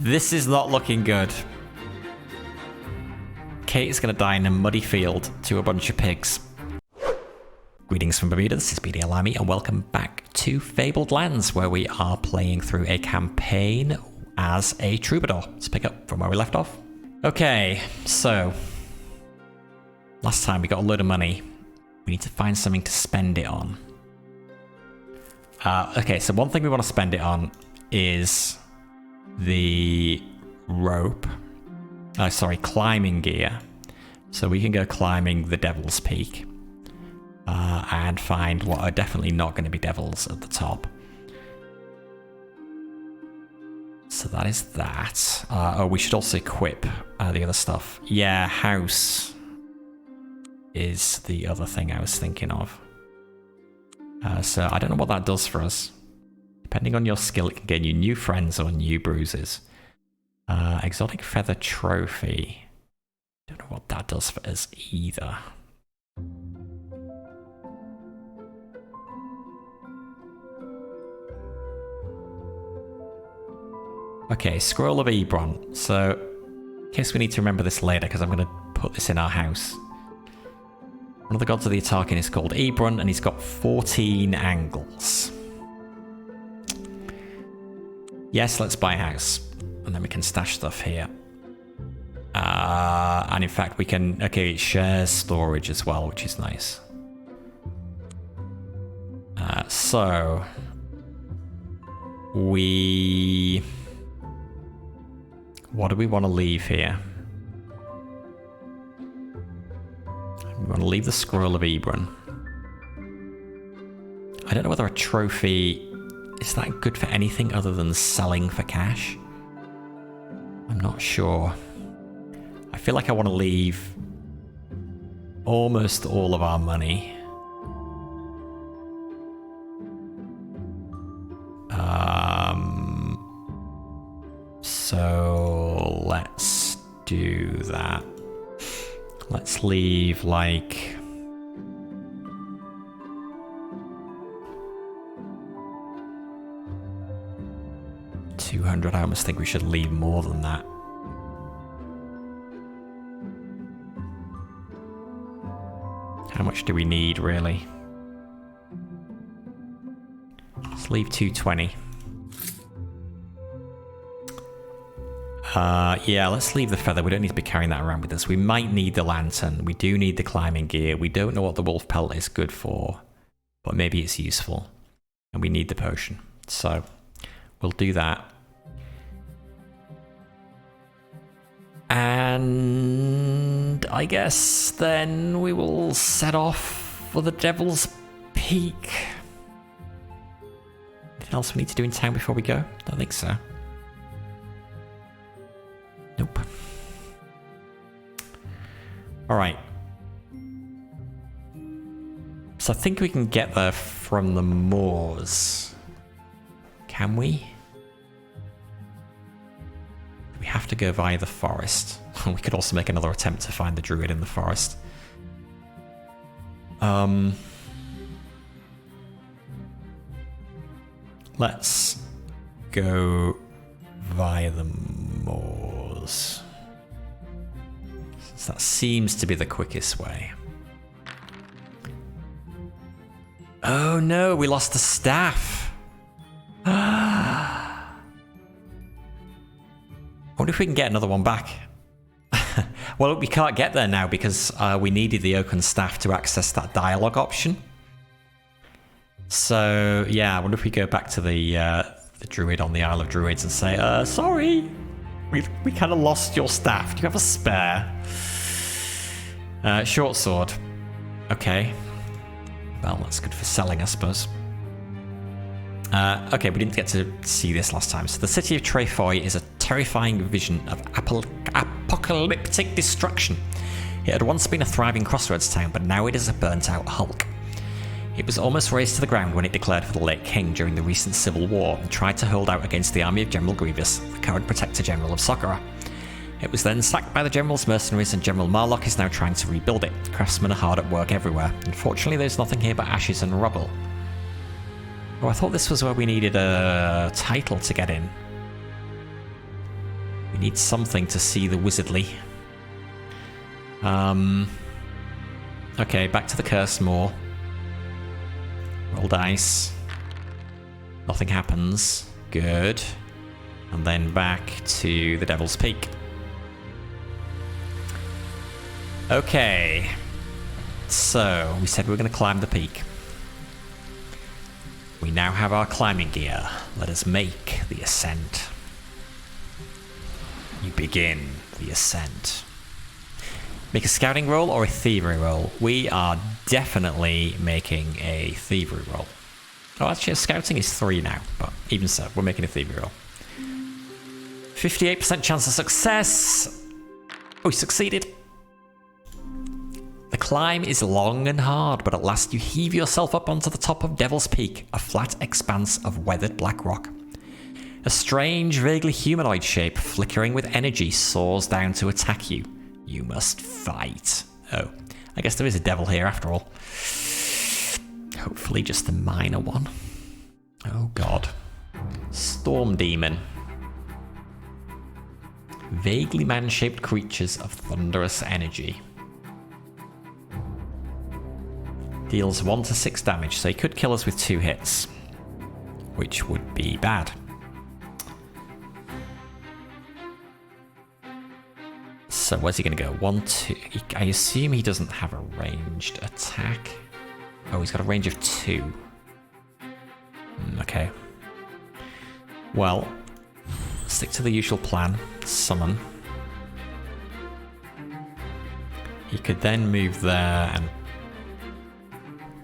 This is not looking good. Kate is going to die in a muddy field to a bunch of pigs. Greetings from Bermuda, this is BD Alami, and welcome back to Fabled Lands, where we are playing through a campaign as a troubadour. Let's pick up from where we left off. Okay, so last time we got a load of money. We need to find something to spend it on. Okay, so one thing we want to spend it on is the rope. Climbing gear. So we can go climbing the Devil's Peak and find what are definitely not going to be devils at the top. So that is that. Oh, we should also equip the other stuff. Yeah, house is the other thing I was thinking of. So I don't know what that does for us. Depending on your skill, it can gain you new friends or new bruises. Exotic feather trophy. Don't know what that does for us either. Okay, Scroll of Ebron. So, in case we need to remember this later, because I'm going to put this in our house. One of the gods of the Atarkin is called Ebron, and he's got 14 angles. Yes, let's buy a house. And then we can stash stuff here. And in fact, we can... Okay, it shares storage as well, which is nice. So... What do we want to leave here? We want to leave the Scroll of Ebron. I don't know whether a trophy... Is that good for anything other than selling for cash? I'm not sure. I feel like I want to leave almost all of our money. So let's do that. Let's leave like... $200. I almost think we should leave more than that. How much do we need, really? Let's leave 220. Yeah, let's leave the feather. We don't need to be carrying that around with us. We might need the lantern. We do need the climbing gear. We don't know what the wolf pelt is good for, but maybe it's useful. And we need the potion. So, we'll do that. And I guess then we will set off for the Devil's Peak. Anything else we need to do in town before we go? Don't think so. Nope. Alright. So I think we can get there from the moors. Can we? We have to go via the forest. We could also make another attempt to find the druid in the forest. Let's go via the moors. Since that seems to be the quickest way. Oh no, we lost the staff. I wonder if we can get another one back. Well, we can't get there now because we needed the oaken staff to access that dialogue option. So, yeah, I wonder if we go back to the druid on the Isle of Druids and say, sorry, we kind of lost your staff. Do you have a spare? Short sword. Okay. Well, that's good for selling, I suppose. Okay, we didn't get to see this last time. So the city of Trefoy is a terrifying vision of apocalyptic destruction. It had once been a thriving crossroads town, but now it is a burnt-out hulk. It was almost razed to the ground when it declared for the late king during the recent civil war and tried to hold out against the army of General Grievous, the current Protector General of Socorro. It was then sacked by the General's mercenaries, and General Marlock is now trying to rebuild it. Craftsmen are hard at work everywhere. Unfortunately, there's nothing here but ashes and rubble. Oh, I thought this was where we needed a title to get in. We need something to see the wizardly. Okay, back to the curse more. Roll dice. Nothing happens. Good. And then back to the Devil's Peak. Okay. So, we said we were going to climb the peak. We now have our climbing gear. Let us make the ascent. You begin the ascent. Make a scouting roll or a thievery roll? We are definitely making a thievery roll. Oh, actually, scouting is 3 now, but even so, we're making a thievery roll. 58% chance of success. Oh, we succeeded. The climb is long and hard, but at last you heave yourself up onto the top of Devil's Peak, a flat expanse of weathered black rock. A strange, vaguely humanoid shape, flickering with energy, soars down to attack you. You must fight. Oh, I guess there is a devil here after all. Hopefully just a minor one. Oh god. Storm Demon. Vaguely man-shaped creatures of thunderous energy. Deals 1 to 6 damage, so he could kill us with 2 hits. Which would be bad. So where's he going to go? 1, 2... I assume he doesn't have a ranged attack. Oh, he's got a range of 2. Okay. Well, stick to the usual plan. Summon. He could then move there and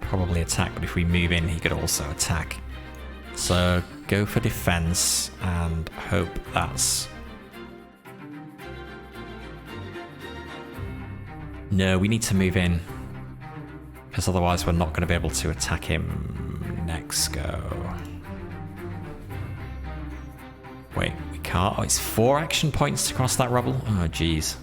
probably attack, but if we move in, he could also attack. So go for defense and hope that's... No, we need to move in, because otherwise we're not going to be able to attack him next go. Wait, we can't? Oh, it's 4 action points to cross that rubble? Oh, jeez.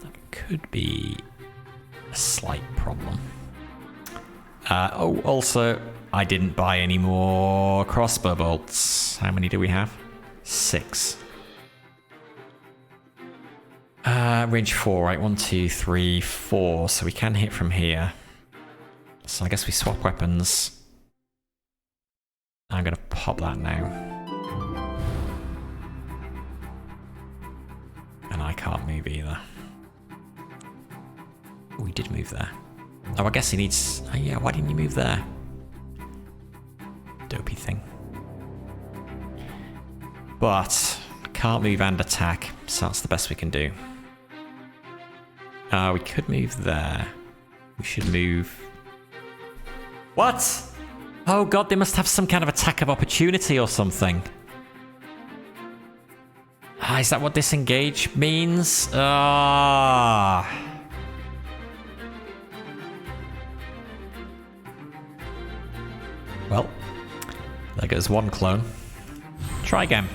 That could be a slight problem. Oh, also... I didn't buy any more crossbow bolts. How many do we have? 6. Range 4, right? 1, 2, 3, 4. So we can hit from here. So I guess we swap weapons. I'm going to pop that now. And I can't move either. Oh, he did move there. Oh, I guess he needs... Oh, yeah, why didn't you move there? Dopey thing. But can't move and attack, so that's the best we can do. We could move there. We should move... What? Oh god, they must have some kind of attack of opportunity or something. Is that what disengage means? Well, there goes one clone. Try again.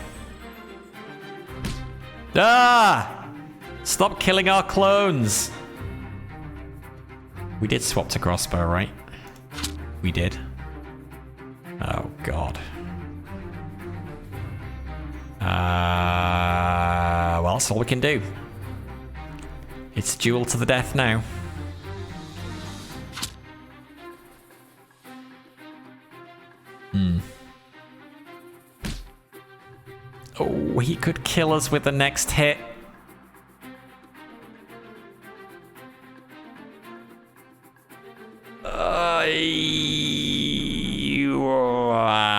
Stop killing our clones! We did swap to crossbow, right? We did. Oh, God. Well, that's all we can do. It's duel to the death now. Oh, he could kill us with the next hit.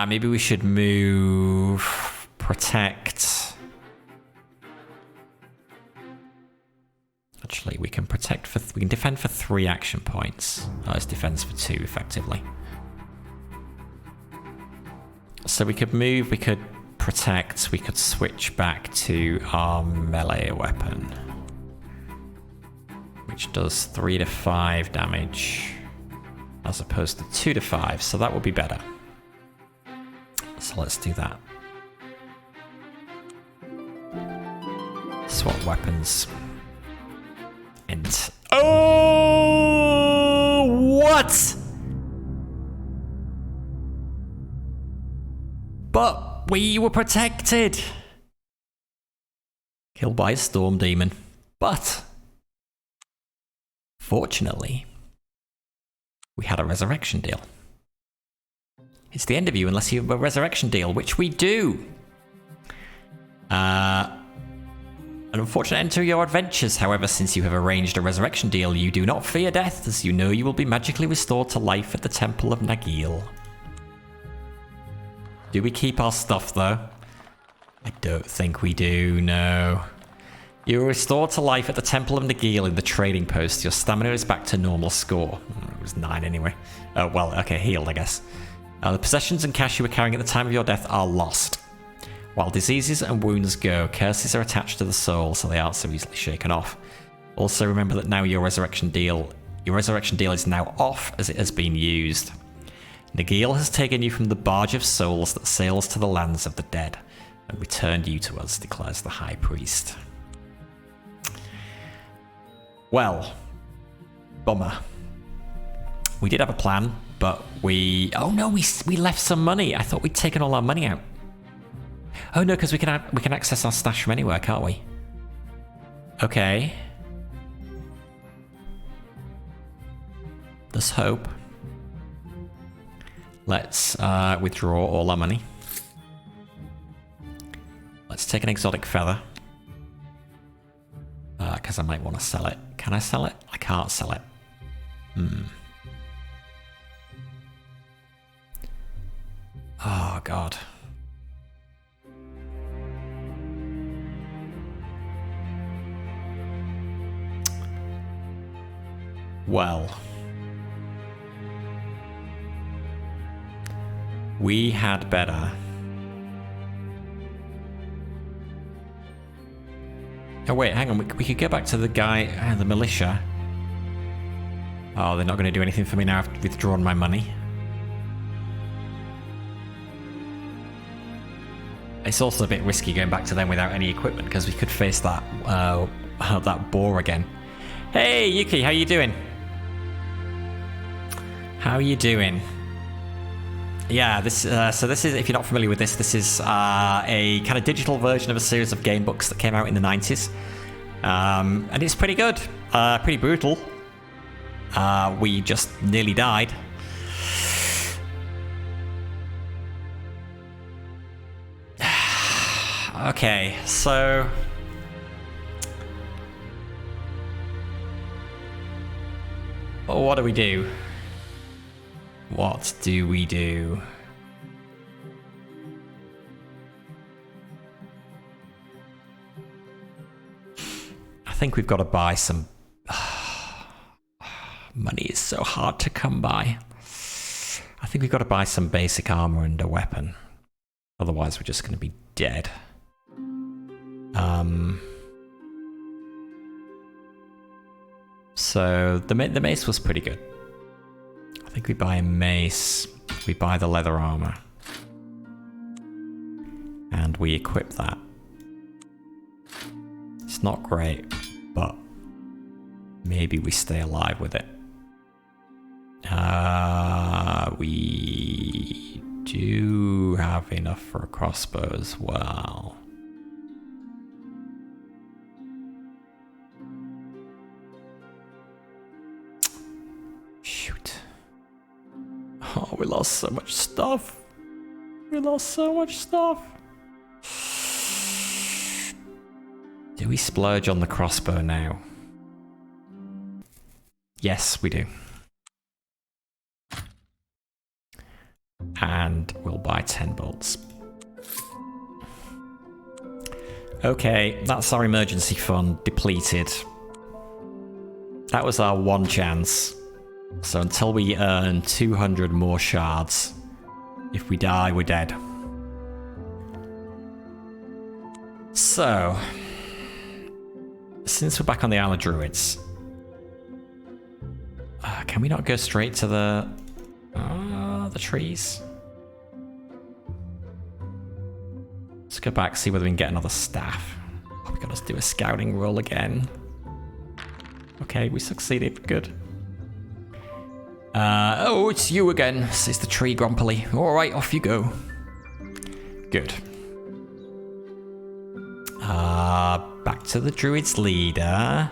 Maybe we should move. Protect. Actually, we can protect for... we can defend for 3 action points. Oh, it's defense for 2, effectively. So we could move, we could protect, we could switch back to our melee weapon, which does 3 to 5 damage as opposed to 2 to 5, so that would be better. So let's do that. Swap weapons. And oh, what? But we were protected. Killed by a storm demon. But fortunately, we had a resurrection deal. It's the end of you unless you have a resurrection deal, which we do. An unfortunate end to your adventures, however, since you have arranged a resurrection deal, you do not fear death, as you know you will be magically restored to life at the Temple of Nagil. Do we keep our stuff, though? I don't think we do, no. You are restored to life at the Temple of Nagil in the trading post. Your stamina is back to normal score. It was 9 anyway. Oh, well, okay, healed, I guess. The possessions and cash you were carrying at the time of your death are lost. While diseases and wounds go, curses are attached to the soul, so they aren't so easily shaken off. Also remember that now your resurrection deal is now off as it has been used. Nagil has taken you from the barge of souls that sails to the lands of the dead and returned you to us, declares the High Priest. Well, bummer. We did have a plan, but we left some money. I thought we'd taken all our money out. Oh no, because we can access our stash from anywhere, can't we? Okay. There's hope. Let's withdraw all our money. Let's take an exotic feather. Because I might want to sell it. Can I sell it? I can't sell it. Oh, God. Well. We had better. Oh wait, hang on, we could go back to the guy, the militia. Oh, they're not going to do anything for me now. I've withdrawn my money. It's also a bit risky going back to them without any equipment because we could face that that boar again. Hey Yuki, how you doing? How you doing? Yeah, this is, if you're not familiar with this is a kind of digital version of a series of game books that came out in the 90s. And it's pretty good, pretty brutal. We just nearly died. Okay, so... what do we do? What do we do? I think we've got to buy some... money is so hard to come by. I think we've got to buy some basic armor and a weapon. Otherwise we're just going to be dead. So the mace was pretty good. I think we buy a mace, we buy the leather armor, and we equip that. It's not great, but maybe we stay alive with it. We do have enough for a crossbow as well. Shoot. Oh, we lost so much stuff. We lost so much stuff. Do we splurge on the crossbow now? Yes, we do. And we'll buy 10 bolts. Okay, that's our emergency fund depleted. That was our one chance. So until we earn 200 more shards, if we die, we're dead. So, since we're back on the Isle of Druids, can we not go straight to the trees? Let's go back, see whether we can get another staff. Oh, we gotta do a scouting roll again. Okay, we succeeded. Good. Oh, it's you again, says the tree grumpily. Alright, off you go. Good. Back to the druid's leader.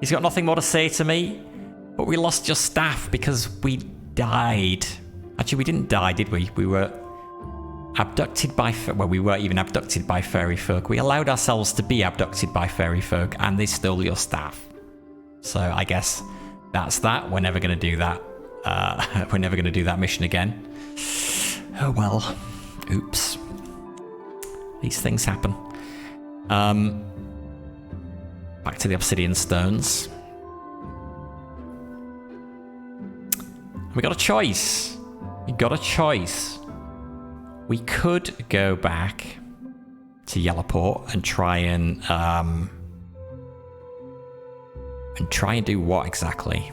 He's got nothing more to say to me, but we lost your staff because we died. Actually, we didn't die, did we? We were abducted by... Well, we weren't even abducted by fairy folk. We allowed ourselves to be abducted by fairy folk, and they stole your staff. So I guess that's that. We're never going to do that. We're never going to do that mission again. Oh well. Oops. These things happen. Back to the obsidian stones. We got a choice. We got a choice. We could go back to Yellowport and try and do what exactly?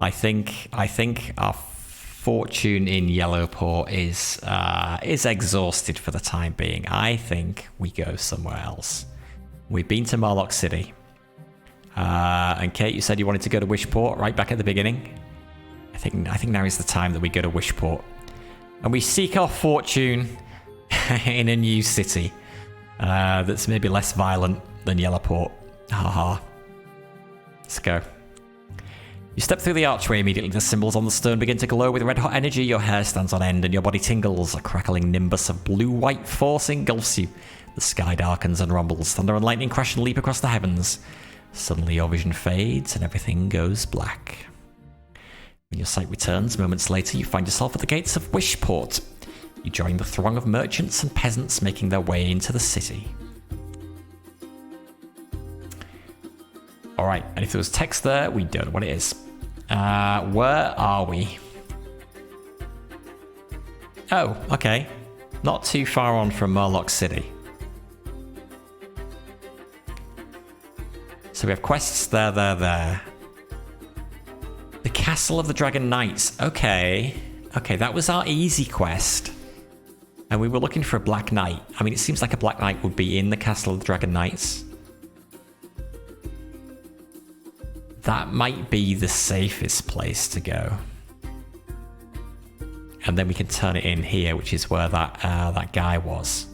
I think our fortune in Yellowport is exhausted for the time being. I think we go somewhere else. We've been to Marlock City. And Kate, you said you wanted to go to Wishport right back at the beginning. I think now is the time that we go to Wishport. And we seek our fortune in a new city that's maybe less violent than Yellowport. Haha. Let's go. You step through the archway immediately. The symbols on the stone begin to glow with red-hot energy. Your hair stands on end and your body tingles. A crackling nimbus of blue-white force engulfs you. The sky darkens and rumbles. Thunder and lightning crash and leap across the heavens. Suddenly your vision fades and everything goes black. When your sight returns, moments later, you find yourself at the gates of Wishport. You join the throng of merchants and peasants making their way into the city. Alright, and if there was text there, we don't know what it is. Where are we? Oh, okay. Not too far on from Marlock City. So we have quests there. The Castle of the Dragon Knights. Okay, that was our easy quest. And we were looking for a Black Knight. I mean, it seems like a Black Knight would be in the Castle of the Dragon Knights. That might be the safest place to go. And then we can turn it in here, which is where that guy was.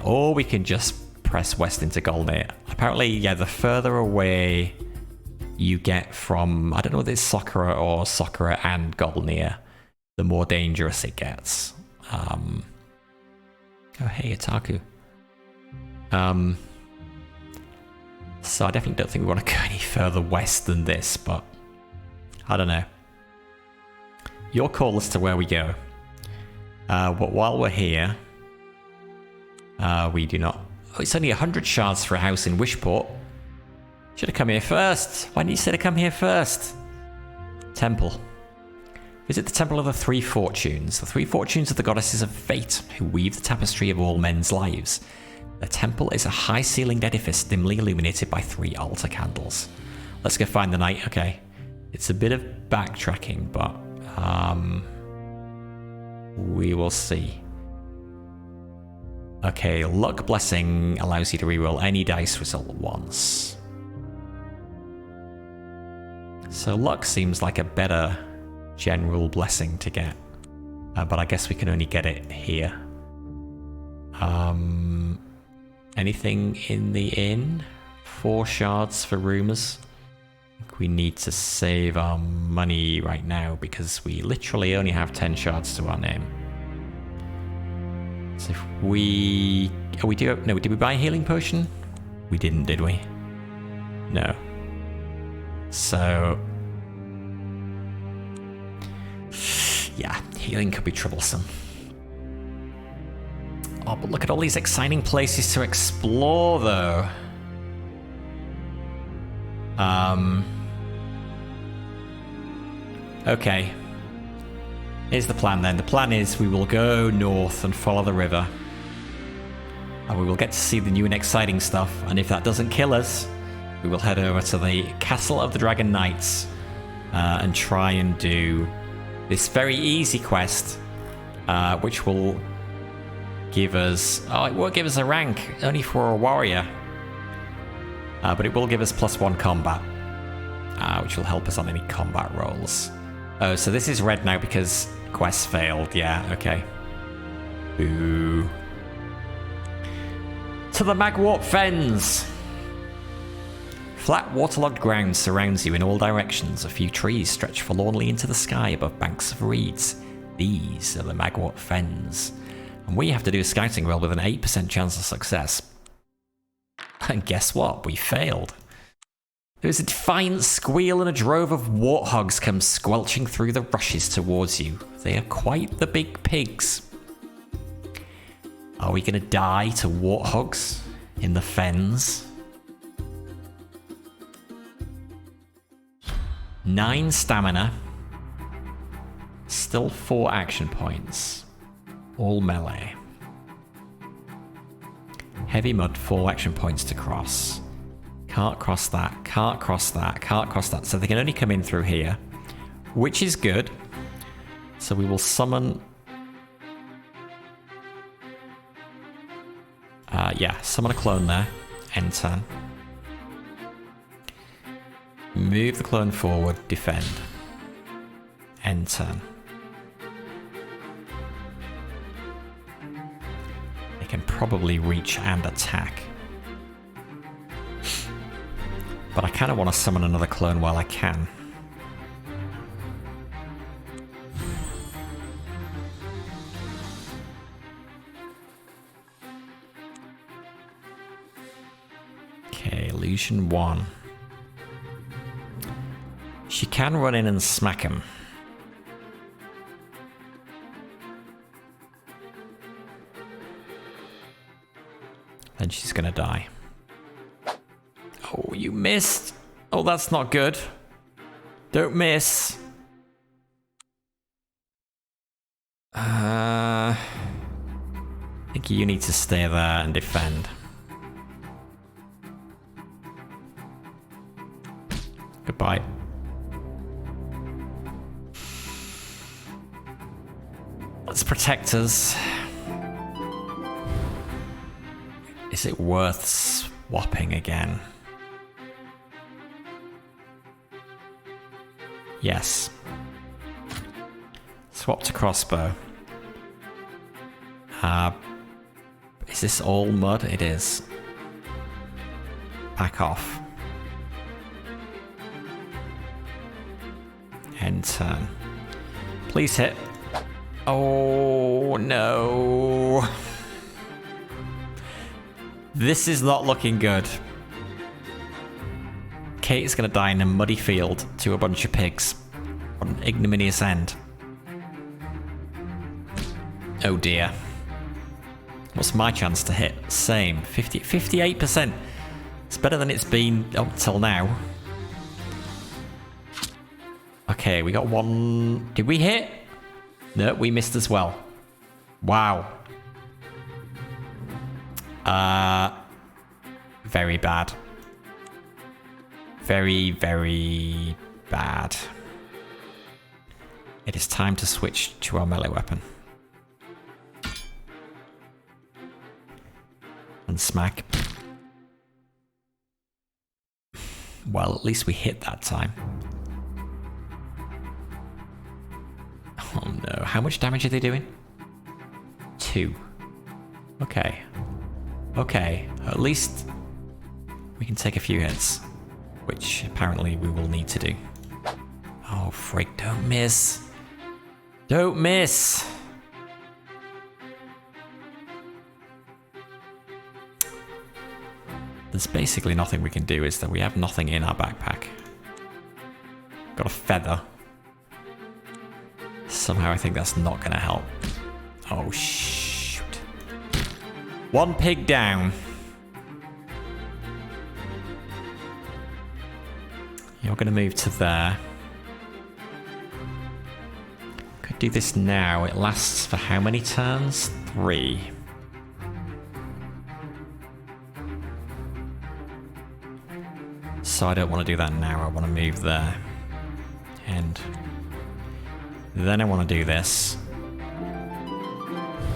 Or we can just press west into Golnir. Apparently, yeah, the further away you get from, I don't know whether it's Sakura or Sakura and Golnir, the more dangerous it gets. Oh, hey, Itaku. So I definitely don't think we want to go any further west than this, but I don't know. Your call as to where we go. But while we're here, we do not... Oh, it's only 100 shards for a house in Wishport. Should have come here first. Why didn't you say to come here first? Temple. Visit the Temple of the Three Fortunes. The Three Fortunes are the goddesses of fate who weave the tapestry of all men's lives. The temple is a high-ceilinged edifice dimly illuminated by 3 altar candles. Let's go find the knight. Okay. It's a bit of backtracking, but we will see. Okay, Luck Blessing allows you to reroll any dice result once. So Luck seems like a better general blessing to get. But I guess we can only get it here. Anything in the inn? 4 shards for rumors. I think we need to save our money right now because we literally only have 10 shards to our name. So if we... Oh, we do... No, did we buy a healing potion? We didn't, did we? No. So... yeah, healing could be troublesome. Oh, but look at all these exciting places to explore, though. Okay. Here's the plan, then. The plan is we will go north and follow the river. And we will get to see the new and exciting stuff. And if that doesn't kill us, we will head over to the Castle of the Dragon Knights and try and do this very easy quest, which will give us... Oh, it won't give us a rank, only for a warrior. But it will give us +1 combat, which will help us on any combat rolls. Oh, so this is red now because Quest failed, yeah, okay. Boo. To the Magwort Fens! Flat, waterlogged ground surrounds you in all directions. A few trees stretch forlornly into the sky above banks of reeds. These are the Magwort Fens. And we have to do a scouting roll with an 8% chance of success. And guess what? We failed. There is a defiant squeal and a drove of warthogs come squelching through the rushes towards you. They are quite the big pigs. Are we going to die to warthogs in the fens? 9 stamina. Still 4 action points. All melee. Heavy mud, 4 action points to cross. Can't cross that, can't cross that, can't cross that. So they can only come in through here, which is good. So we will summon... summon a clone there. End turn. Move the clone forward, defend. End turn. They can probably reach and attack. But I kind of want to summon another clone while I can. Okay, Illusion 1. She can run in and smack him. Then she's gonna die. Oh, you missed. Oh, that's not good. Don't miss. I think you need to stay there and defend. Goodbye. Let's protect us. Is it worth swapping again? Yes. Swap to crossbow. Is this all mud? It is. Back off. End turn. Please hit. Oh no. This is not looking good. Kate is going to die in a muddy field to a bunch of pigs. What an ignominious end. Oh dear. What's my chance to hit? Same. 58%. It's better than it's been up till now. Okay, we got one. Did we hit? No, we missed as well. Wow. Very bad. Very, very bad. It is time to switch to our melee weapon. And smack. Well, at least we hit that time. Oh no, how much damage are they doing? 2. Okay. Okay, at least we can take a few hits, which apparently we will need to do. Oh freak, don't miss. Don't miss! There's basically nothing we can do, is that we have nothing in our backpack. Got a feather. Somehow I think that's not going to help. Oh shoot. 1 pig down. You're going to move to there. Could do this now. It lasts for how many turns? 3. So I don't want to do that now. I want to move there. And then I want to do this. And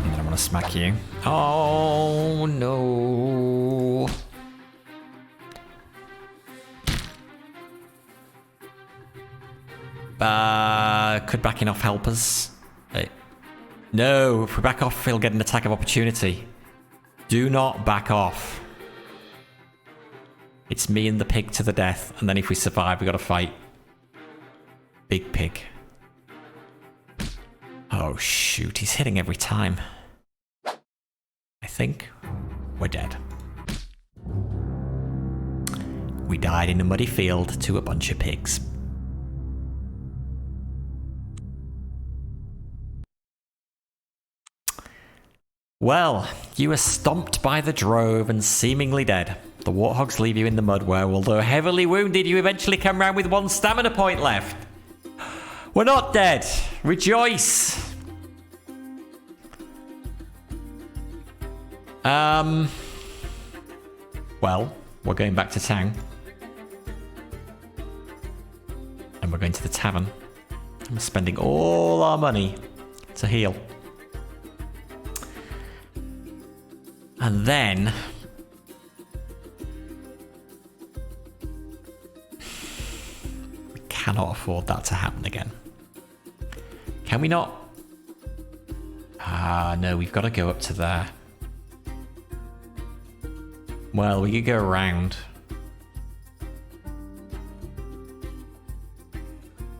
then I want to smack you. Oh no. Could backing off help us? No, if we back off, he'll get an attack of opportunity. Do not back off. It's me and the pig to the death, and then if we survive, we gotta fight Big Pig. Oh shoot, he's hitting every time. I think we're dead. We died in a muddy field to a bunch of pigs. Well, you were stomped by the drove and seemingly dead. The warthogs leave you in the mud where, although heavily wounded, you eventually come round with 1 stamina point left. We're not dead. Rejoice. Well, we're going back to town. And we're going to the tavern. And we're spending all our money to heal. And then... we cannot afford that to happen again. Can we not? No, we've got to go up to there. Well, we could go around.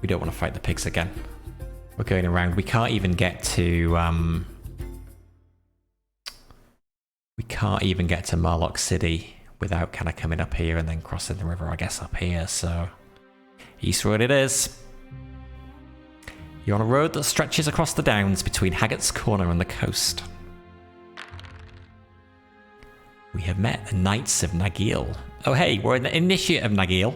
We don't want to fight the pigs again. We're going around. We can't even get to... we can't even get to Marlock City without kind of coming up here and then crossing the river, I guess, up here. So, east road it is. You're on a road that stretches across the downs between Haggart's Corner and the coast. We have met the Knights of Nagil. Oh hey, we're in the Initiate of Nagil.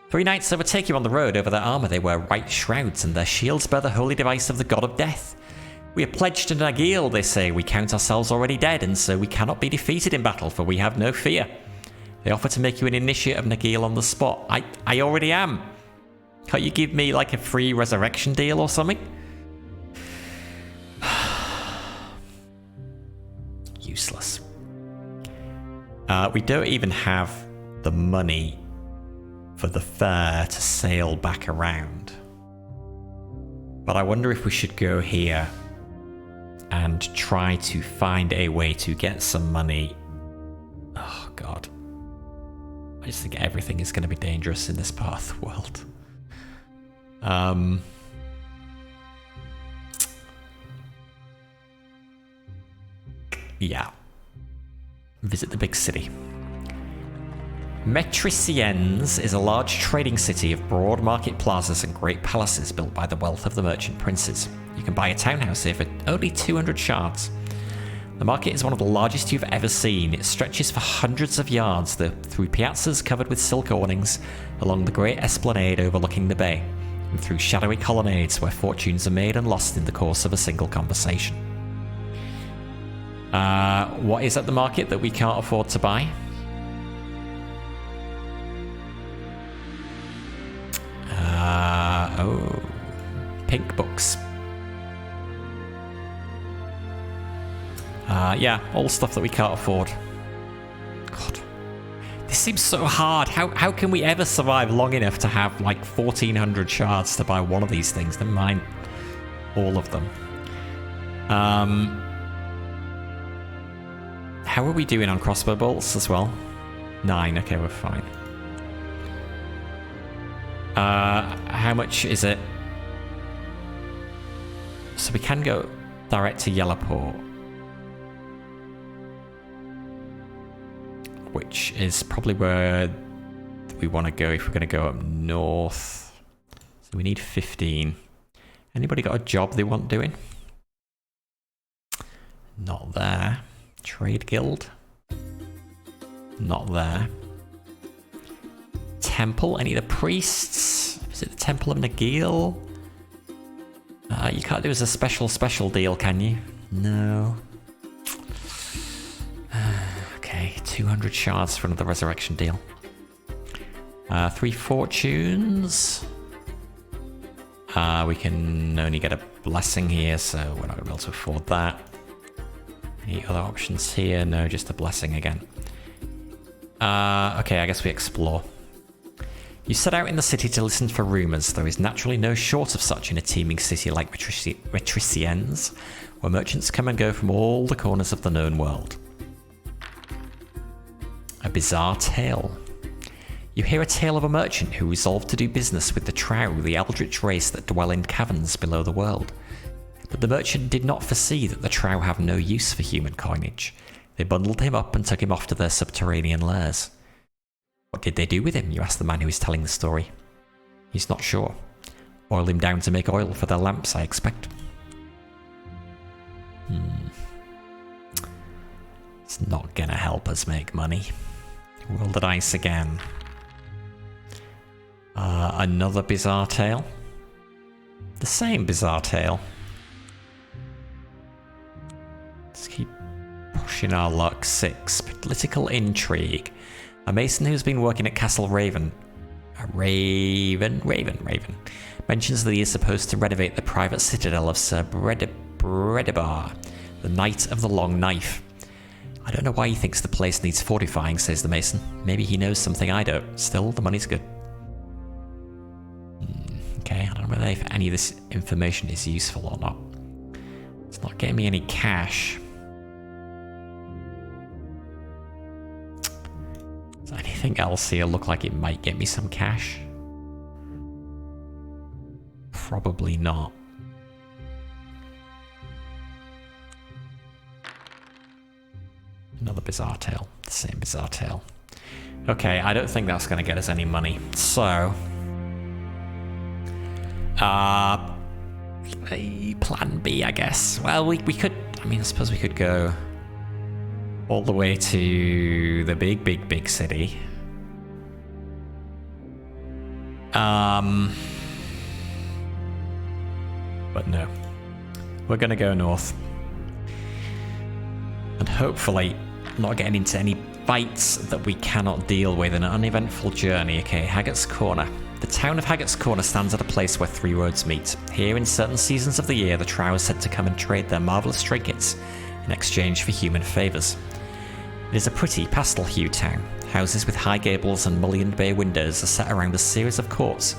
3 knights overtake you on the road. Over their armour they wear white shrouds, and their shields bear the holy device of the god of death. We are pledged to Nagil, they say. We count ourselves already dead, and so we cannot be defeated in battle, for we have no fear. They offer to make you an Initiate of Nagil on the spot. I already am. Can't you give me like a free resurrection deal or something? Useless. We don't even have the money for the fare to sail back around. But I wonder if we should go here and try to find a way to get some money. Oh god. I just think everything is going to be dangerous in this part of the world. Yeah. Visit the big city. Metriciennes is a large trading city of broad market plazas and great palaces built by the wealth of the merchant princes. You can buy a townhouse here for only 200 shards. The market is one of the largest you've ever seen. It stretches for hundreds of yards through piazzas covered with silk awnings, along the great esplanade overlooking the bay, and through shadowy colonnades where fortunes are made and lost in the course of a single conversation. What is at the market that we can't afford to buy? Oh, pink books. Yeah, all stuff that we can't afford. God, this seems so hard. How can we ever survive long enough to have like 1,400 shards to buy one of these things? Never mind all of them. How are we doing on crossbow bolts as well? 9, okay, we're fine. How much is it? So we can go direct to Yellowport, which is probably where we want to go if we're going to go up north. So we need 15. Anybody got a job they want doing? Not there. Trade guild? Not there. Temple? Any of the priests? Is it the Temple of Nagil? You can't do as a special deal, can you? No. Okay, 200 shards for another resurrection deal. 3 fortunes. We can only get a blessing here, so we're not going to be able to afford that. Any other options here? No, just a blessing again. Okay, I guess we explore. You set out in the city to listen for rumours. There is naturally no short of such in a teeming city like Metriciennes, where merchants come and go from all the corners of the known world. A bizarre tale. You hear a tale of a merchant who resolved to do business with the Trow, the eldritch race that dwell in caverns below the world. But the merchant did not foresee that the Trow have no use for human coinage. They bundled him up and took him off to their subterranean lairs. What did they do with him, you ask the man who is telling the story. He's not sure. Oil him down to make oil for their lamps, I expect. It's not gonna help us make money. Roll the dice again. Another bizarre tale. The same bizarre tale. Let's keep pushing our luck. 6. Political intrigue. A mason who's been working at Castle Raven. Raven. Mentions that he is supposed to renovate the private citadel of Sir Bredibar, the Knight of the Long Knife. I don't know why he thinks the place needs fortifying, says the mason. Maybe he knows something I don't. Still, the money's good. Okay, I don't know whether any of this information is useful or not. It's not getting me any cash. Does anything else here look like it might get me some cash? Probably not. Another bizarre tale. The same bizarre tale. Okay, I don't think that's going to get us any money. So... plan B, I guess. Well, we could... I mean, I suppose we could go all the way to the big city. But no. We're going to go north. And hopefully not getting into any fights that we cannot deal with. An uneventful journey. Okay, Haggart's Corner. The town of Haggart's Corner stands at a place where 3 roads meet. Here, in certain seasons of the year, the Trow is said to come and trade their marvellous trinkets in exchange for human favours. It is a pretty, pastel-hued town. Houses with high gables and mullioned bay windows are set around a series of courts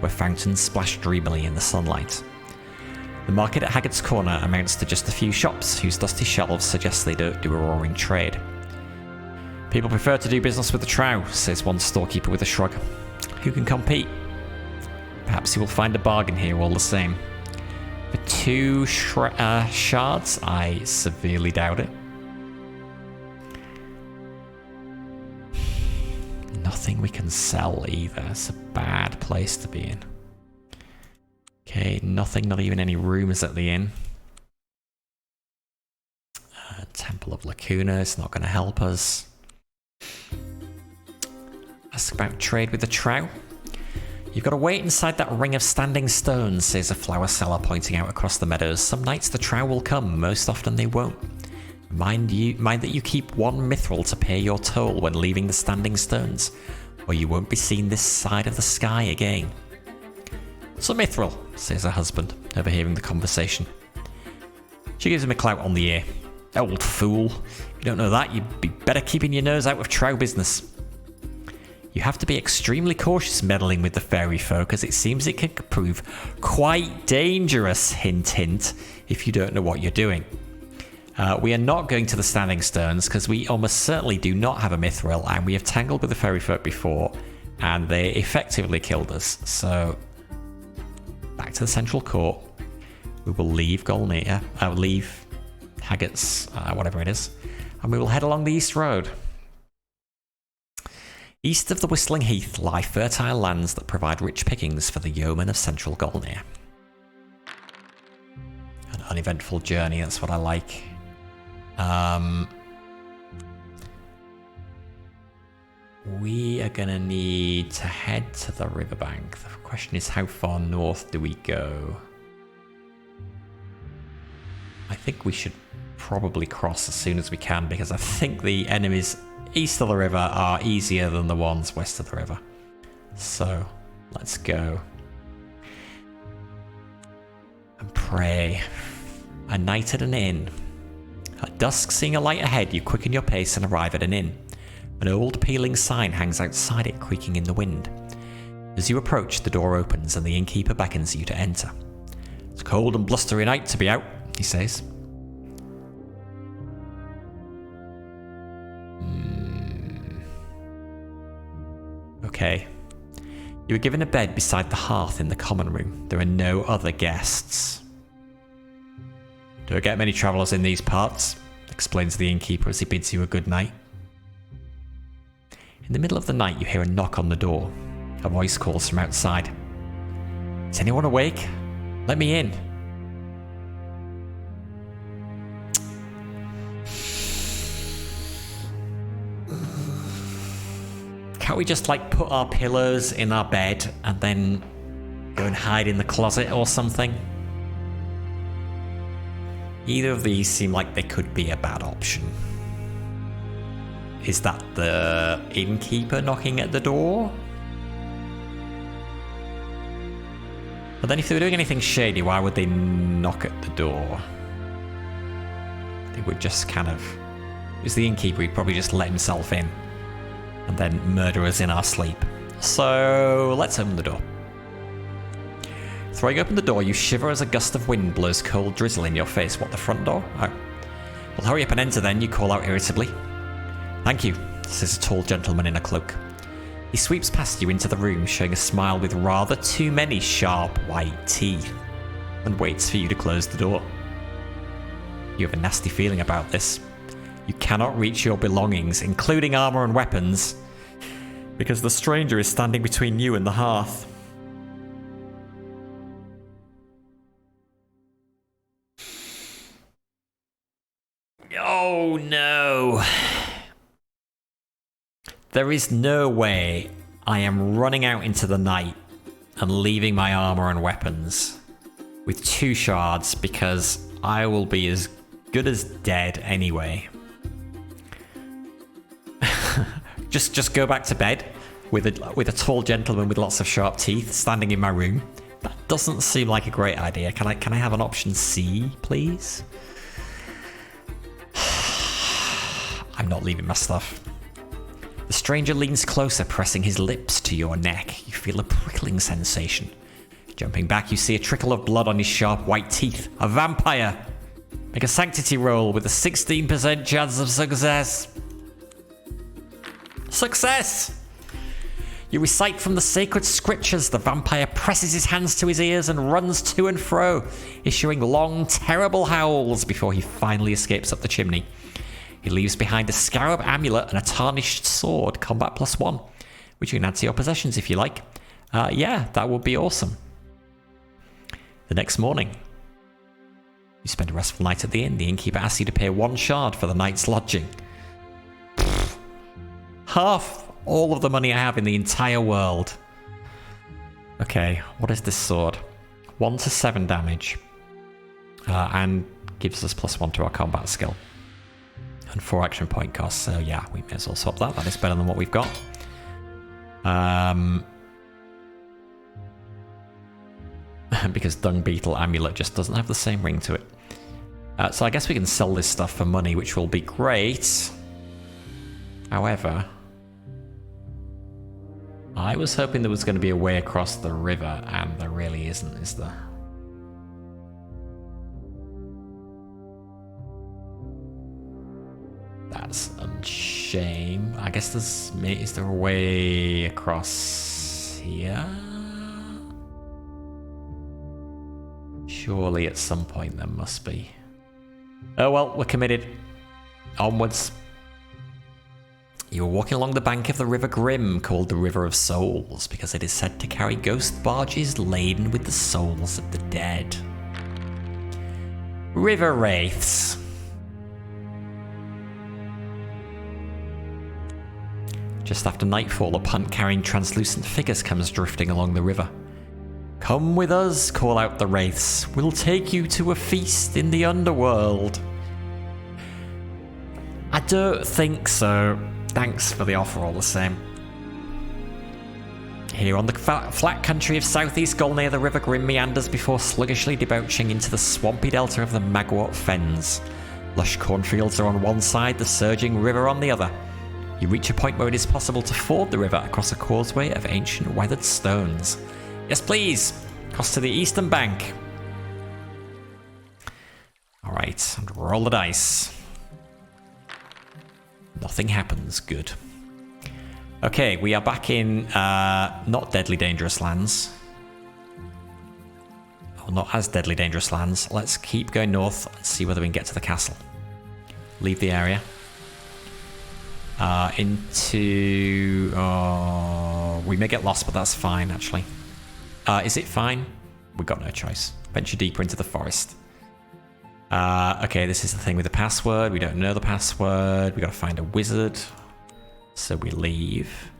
where fountains splash dreamily in the sunlight. The market at Haggart's Corner amounts to just a few shops whose dusty shelves suggest they don't do a roaring trade. People prefer to do business with the Trow, says one storekeeper with a shrug. Who can compete? Perhaps you will find a bargain here all the same. For 2 shards? I severely doubt it. Nothing we can sell either. It's a bad place to be in. Okay, nothing, not even any rumours at the inn. Temple of Lacuna is not going to help us. Ask about trade with the Trow. You've got to wait inside that ring of standing stones, says a flower seller, pointing out across the meadows. Some nights the Trow will come, most often they won't. Mind that you keep 1 mithril to pay your toll when leaving the standing stones, or you won't be seen this side of the sky again. It's a mithril, says her husband, overhearing the conversation. She gives him a clout on the ear. Old fool. If you don't know that, you'd be better keeping your nose out of Trow business. You have to be extremely cautious meddling with the fairy folk, as it seems it can prove quite dangerous, hint hint, if you don't know what you're doing. We are not going to the Standing Stones, because we almost certainly do not have a mithril, and we have tangled with the fairy folk before, and they effectively killed us. So, back to the Central Court. We will leave Golnir, leave Haggart's, whatever it is, and we will head along the East Road. East of the Whistling Heath lie fertile lands that provide rich pickings for the yeomen of Central Golnir. An uneventful journey, that's what I like. We are going to need to head to the riverbank. The question is, how far north do we go? I think we should probably cross as soon as we can, because I think the enemies east of the river are easier than the ones west of the river. So, let's go. And pray. A night at an inn. At dusk, seeing a light ahead, you quicken your pace and arrive at an inn. An old peeling sign hangs outside it, creaking in the wind. As you approach, the door opens and the innkeeper beckons you to enter. It's a cold and blustery night to be out, he says. Okay. You were given a bed beside the hearth in the common room. There are no other guests. Don't get many travellers in these parts, explains the innkeeper as he bids you a good night. In the middle of the night, you hear a knock on the door. A voice calls from outside. Is anyone awake? Let me in. Can't we just put our pillows in our bed and then go and hide in the closet or something? Either of these seem like they could be a bad option. Is that the innkeeper knocking at the door? But then if they were doing anything shady, why would they knock at the door? They would just kind of... It was the innkeeper, he'd probably just let himself in and then murder us in our sleep. So let's open the door. Throwing open the door, you shiver as a gust of wind blows cold drizzle in your face. What, the front door? Oh. Well, hurry up and enter then, you call out irritably. Thank you, says a tall gentleman in a cloak. He sweeps past you into the room, showing a smile with rather too many sharp white teeth, and waits for you to close the door. You have a nasty feeling about this. You cannot reach your belongings, including armour and weapons, because the stranger is standing between you and the hearth. Oh no! There is no way I am running out into the night and leaving my armour and weapons with 2 shards, because I will be as good as dead anyway. Just go back to bed with a tall gentleman with lots of sharp teeth standing in my room. That doesn't seem like a great idea. Can I have an option C, please? I'm not leaving my stuff. The stranger leans closer, pressing his lips to your neck. You feel a prickling sensation. Jumping back, you see a trickle of blood on his sharp white teeth. A vampire! Make a sanctity roll with a 16% chance of success. Success! You recite from the sacred scriptures. The vampire presses his hands to his ears and runs to and fro, issuing long, terrible howls before he finally escapes up the chimney. He leaves behind a scarab amulet and a tarnished sword, combat +1, which you can add to your possessions if you like. Yeah, that would be awesome. The next morning, you spend a restful night at the inn. The innkeeper asks you to pay 1 shard for the night's lodging. Half all of the money I have in the entire world. Okay, what is this sword? 1 to 7 damage. And gives us +1 to our combat skill. And 4 action point costs, so yeah, we may as well swap that. That is better than what we've got. Because Dung Beetle Amulet just doesn't have the same ring to it. So I guess we can sell this stuff for money, which will be great. However, I was hoping there was going to be a way across the river, and there really isn't, is there? That's a shame. I guess is there a way across here? Surely at some point there must be. Oh well, we're committed. Onwards. You are walking along the bank of the River Grim, called the River of Souls, because it is said to carry ghost barges laden with the souls of the dead. River Wraiths. Just after nightfall, a punt carrying translucent figures comes drifting along the river. Come with us, call out the Wraiths. We'll take you to a feast in the underworld. I don't think so. Thanks for the offer all the same. Here on the flat country of southeast Golnir, the River Grim meanders before sluggishly debouching into the swampy delta of the Magwort Fens. Lush cornfields are on one side, the surging river on the other. You reach a point where it is possible to ford the river across a causeway of ancient weathered stones. Yes, please! Cross to the eastern bank. Alright, and roll the dice. Nothing happens. Good. Okay, we are back in not deadly dangerous lands. Or not as deadly dangerous lands. Let's keep going north and see whether we can get to the castle. Leave the area. Into... we may get lost, but that's fine, actually. Is it fine? We've got no choice. Venture deeper into the forest. Okay, this is the thing with the password. We don't know the password. We got to find a wizard. So we leave.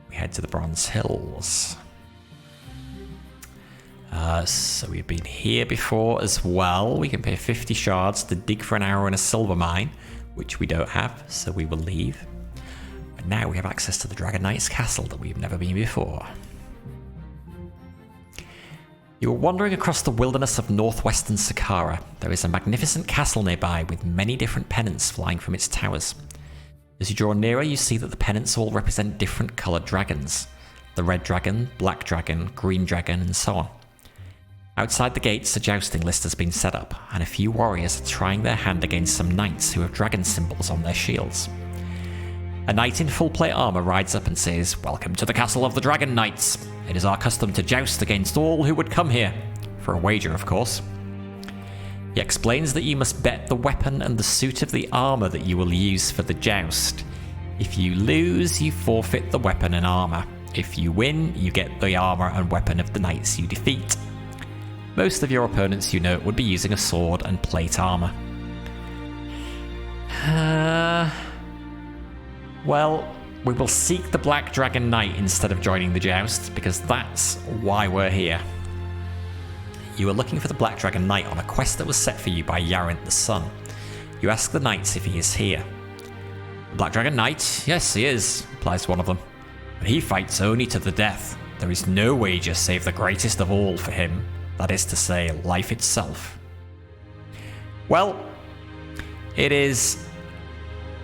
We head to the Bronze Hills. So we've been here before as well. We can pay 50 shards to dig for an arrow in a silver mine, which we don't have, so we will leave. But now we have access to the Dragon Knight's castle that we've never been before. You are wandering across the wilderness of northwestern Saqqara. There is a magnificent castle nearby with many different pennants flying from its towers. As you draw nearer, you see that the pennants all represent different coloured dragons. The red dragon, black dragon, green dragon, and so on. Outside the gates, a jousting list has been set up, and a few warriors are trying their hand against some knights who have dragon symbols on their shields. A knight in full plate armour rides up and says, "Welcome to the castle of the Dragon Knights. It is our custom to joust against all who would come here. For a wager, of course." He explains that you must bet the weapon and the suit of the armour that you will use for the joust. If you lose, you forfeit the weapon and armour. If you win, you get the armour and weapon of the knights you defeat. Most of your opponents, you know, would be using a sword and plate armour. Well, we will seek the Black Dragon Knight instead of joining the joust, because that's why we're here. You are looking for the Black Dragon Knight on a quest that was set for you by Yarint the Sun. You ask the knights if he is here. "The Black Dragon Knight? Yes, he is," replies one of them. "But he fights only to the death. There is no wager save the greatest of all for him. That is to say, life itself." Well, it is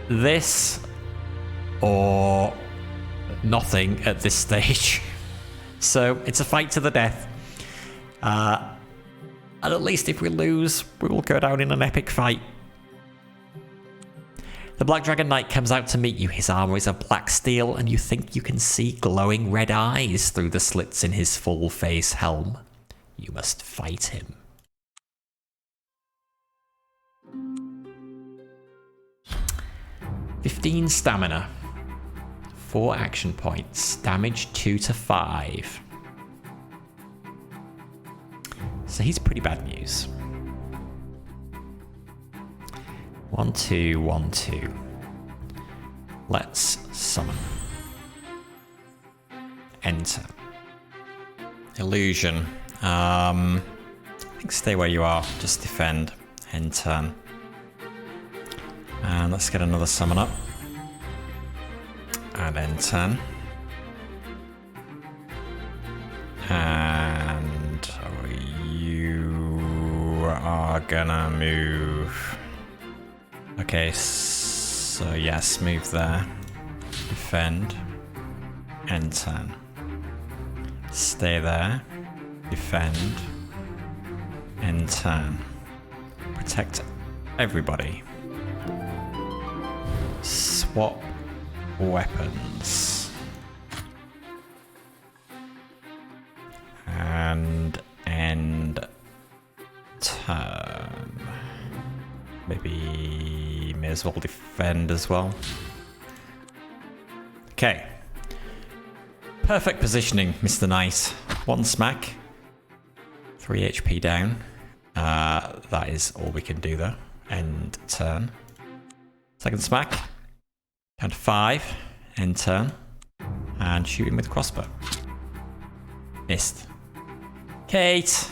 this or nothing at this stage. So it's a fight to the death. And at least if we lose, we will go down in an epic fight. The Black Dragon Knight comes out to meet you. His armour is of black steel, and you think you can see glowing red eyes through the slits in his full face helm. You must fight him. "15 stamina. 4 action points. Damage 2 to 5. So he's pretty bad news. 1, 2, 1, 2. Let's summon. Enter. Illusion. I think stay where you are. Just defend. End turn. And let's get another summon up. And end turn. And you are gonna move. Okay, so yes, move there. Defend. End turn. Stay there. Defend. End turn. Protect everybody. Swap weapons. And end turn. Maybe may as well defend as well. Okay. Perfect positioning, Mr. Knight. 1 smack. 3 HP down. That is all we can do though. End turn. Second smack. And 5. End turn. And shoot him with crossbow. Missed. Kate!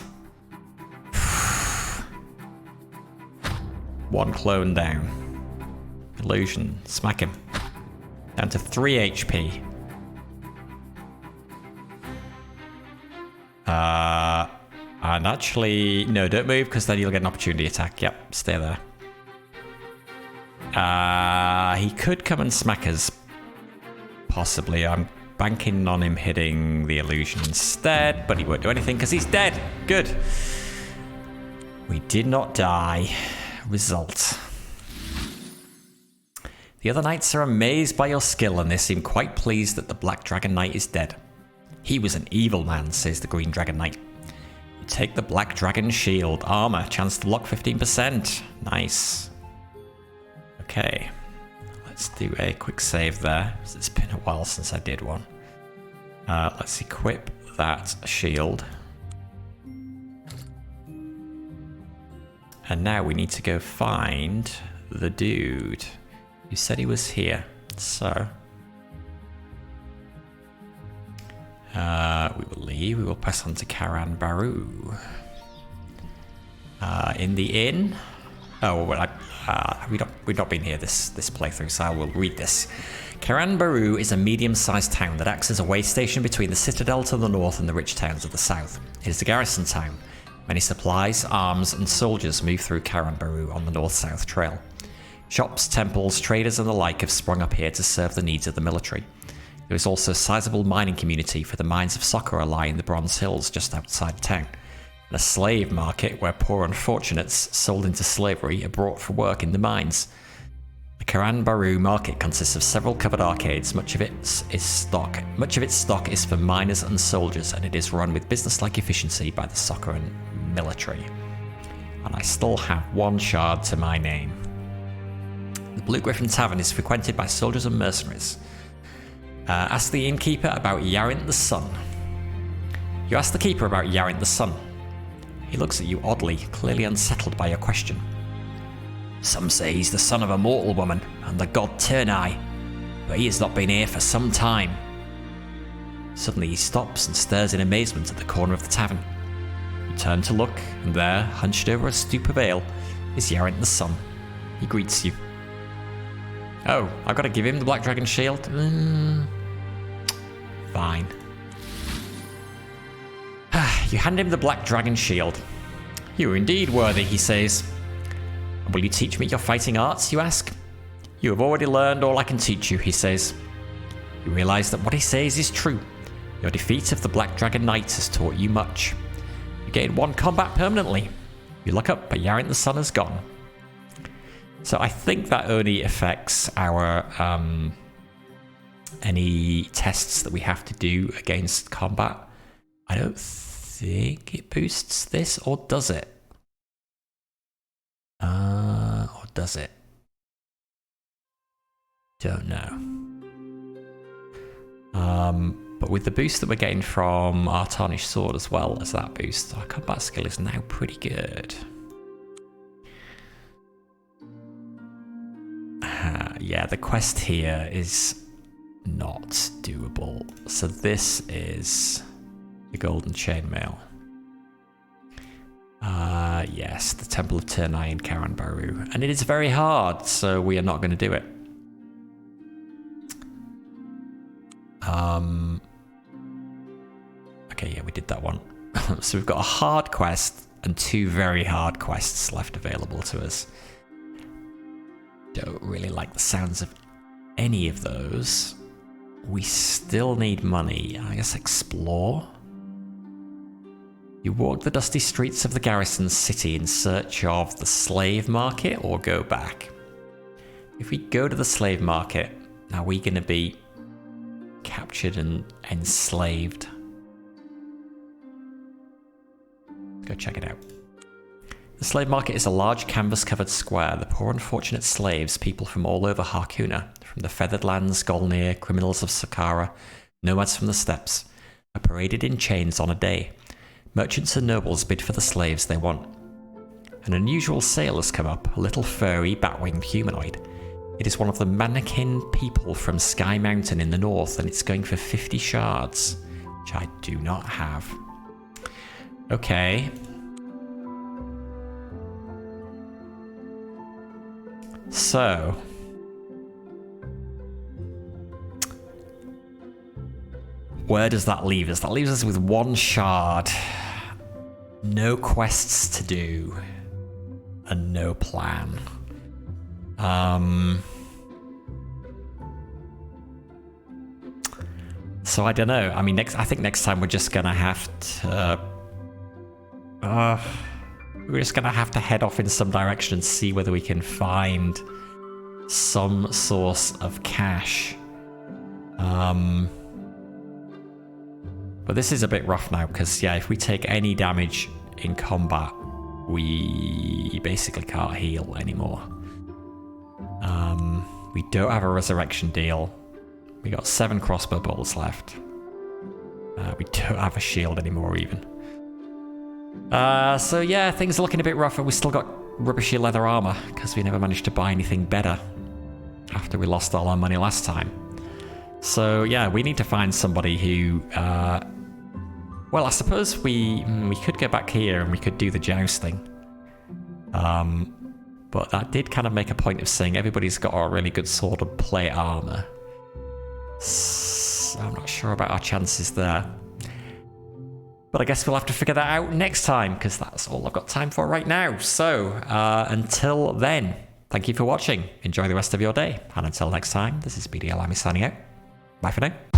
1 clone down. Illusion. Smack him. Down to 3 HP. And actually, no, don't move because then you'll get an opportunity attack. Yep, stay there. He could come and smack us, Possibly. I'm banking on him hitting the illusion instead, but he won't do anything because he's dead. Good. We did not die. Result. The other knights are amazed by your skill, and they seem quite pleased that the Black Dragon Knight is dead. He was an evil man, says the Green Dragon Knight. You take the Black Dragon Shield. Armor. Chance to lock 15%. Nice. Okay. Let's do a quick save there. It's been a while since I did one. Let's equip that shield. And now we need to go find the dude who said he was here. So we will leave. We will press on to Karan Baru. In the inn. Oh, well, we've not been here this playthrough, so I will read this. Karan Baru is a medium-sized town that acts as a way station between the citadel to the north and the rich towns of the south. It is a garrison town. Many supplies, arms, and soldiers move through Karan Baru on the north-south trail. Shops, temples, traders, and the like have sprung up here to serve the needs of the military. There is also a sizable mining community, for the mines of Socorro lie in the Bronze Hills just outside the town. And a slave market where poor unfortunates sold into slavery are brought for work in the mines. The Karan Baru market consists of several covered arcades. Much of its stock is for miners and soldiers, and it is run with business-like efficiency by the Socorran military. And I still have one shard to my name. The Blue Griffin Tavern is frequented by soldiers and mercenaries. Ask the innkeeper about Yarint the Sun. You ask the keeper about Yarint the Sun. He looks at you oddly, clearly unsettled by your question. Some say he's the son of a mortal woman and the god Turnai, but he has not been here for some time. Suddenly he stops and stares in amazement at the corner of the tavern. You turn to look, and there, hunched over a stoop of ale, is Yarint the Sun. He greets you. Oh, I've got to give him the Black Dragon Shield? Fine. You hand him the Black Dragon Shield. You are indeed worthy, he says. Will you teach me your fighting arts, you ask? You have already learned all I can teach you, he says. You realize that what he says is true. Your defeat of the Black Dragon Knight has taught you much. You gain one combat permanently. You look up, but Yarint the Sun is gone. So I think that only affects our any tests that we have to do against combat. I don't think it boosts this, or does it? Or does it? Don't know. But with the boost that we're getting from our Tarnished Sword as well as that boost, our combat skill is now pretty good. Yeah, the quest here is not doable. So this is the Golden Chainmail. Yes, the Temple of Turnai in Karan Baru. And it is very hard, so we are not going to do it. Okay, yeah, we did that one. So we've got a hard quest and two very hard quests left available to us. Don't really like the sounds of any of those. We still need money. I guess explore. You walk the dusty streets of the garrison city in search of the slave market, or go back. If we go to the slave market, are we going to be captured and enslaved? Let's go check it out. The slave market is a large canvas-covered square. The poor unfortunate slaves, people from all over Harkuna, from the Feathered Lands, Golnir, criminals of Saqqara, nomads from the steppes, are paraded in chains on a day. Merchants and nobles bid for the slaves they want. An unusual sail has come up, a little furry, bat-winged humanoid. It is one of the mannequin people from Sky Mountain in the north, and it's going for 50 shards, which I do not have. Okay. So, where does that leave us? That leaves us with one shard, no quests to do, and no plan. So I don't know. I mean, I think next time we're just gonna have to... we're just gonna have to head off in some direction and see whether we can find some source of cash. But this is a bit rough now, because yeah, if we take any damage in combat, we basically can't heal anymore. We don't have a resurrection deal. We got 7 crossbow bolts left. We don't have a shield anymore even. So yeah, things are looking a bit rough, and we still got rubbishy leather armor because we never managed to buy anything better after we lost all our money last time. So yeah, we need to find somebody who... well, I suppose we could go back here and we could do the jousting. But that did kind of make a point of saying everybody's got a really good sword and plate armor. So I'm not sure about our chances there. But I guess we'll have to figure that out next time, because that's all I've got time for right now. So until then, thank you for watching. Enjoy the rest of your day. And until next time, this is BDL Ami signing out. Bye for now.